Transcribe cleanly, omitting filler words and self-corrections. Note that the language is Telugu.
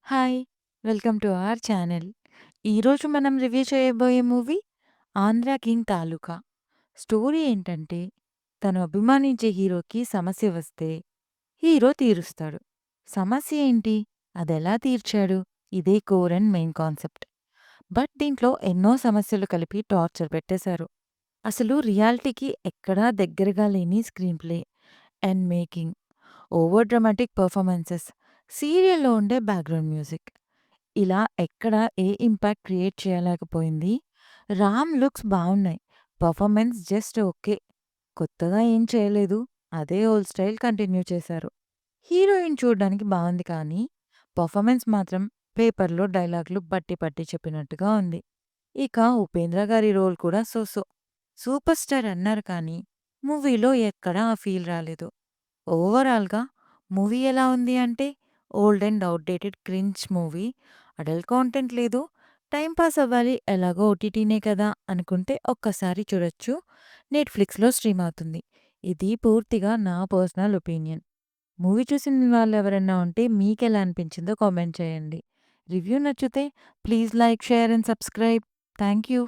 Hi! Welcome to our channel. ఈరోజు మనం రివ్యూ చేయబోయే మూవీ 'ఆంధ్ర కింగ్ తాలూకా'. స్టోరీ ఏంటంటే, తను అభిమానించే హీరోకి సమస్య వస్తే, హీరో తీరుస్తాడు. సమస్య ఏంటి? అదెలా తీర్చాడు? ఇదే core and main concept. But దీంట్లో ఎన్నో సమస్యలు కలిపి టార్చర్ పెట్టేశారు. అసలు రియాలిటీకి ఎక్కడా దగ్గరగా లేని screen play and making, over dramatic performances, సీరియల్‌లో ఉండే బ్యాక్‌గ్రౌండ్ మ్యూజిక్. ఇలా ఎక్కడ ఏ ఇంపాక్ట్ క్రియేట్ చేయలేకపోయింది. 'రామ్' లుక్స్ బావున్నాయి. Performance just okay. కొత్తగా ఏం చేయలేదు. అదే ఓల్డ్ స్టైల్ కంటిన్యూ చేశారు. హీరోయిన్ చూడ్డానికి బావుంది కానీ, పర్ఫార్మెన్స్ మాత్రం పేపర్‌లో డైలాగులు బట్టి పట్టి చెప్పినట్టుగా ఉంది. ఇక 'ఉపేంద్ర' గారి రోల్ కూడా సో సో. సూపర్ స్టార్ అన్నారు కానీ, మూవీలో ఎక్కడా ఆ ఫీల్ రాలేదు. ఓవరాల్‌గా మూవీ ఎలా ఉంది అంటే, old and outdated cringe movie. Adult content లేదు. టైమ్ పాస్ అవ్వాలి ఎలాగో ఓటీటీనే కదా అనుకుంటే ఒక్కసారి చూడొచ్చు. నెట్‌ఫ్లిక్స్‌లో స్ట్రీమ్ అవుతుంది. ఇది పూర్తిగా నా పర్సనల్ ఒపీనియన్. మూవీ చూసిన వాళ్ళెవరన్నా ఉంటే మీకెలా అనిపించిందో కామెంట్ చేయండి. రివ్యూ నచ్చితే please like, share and subscribe. Thank you.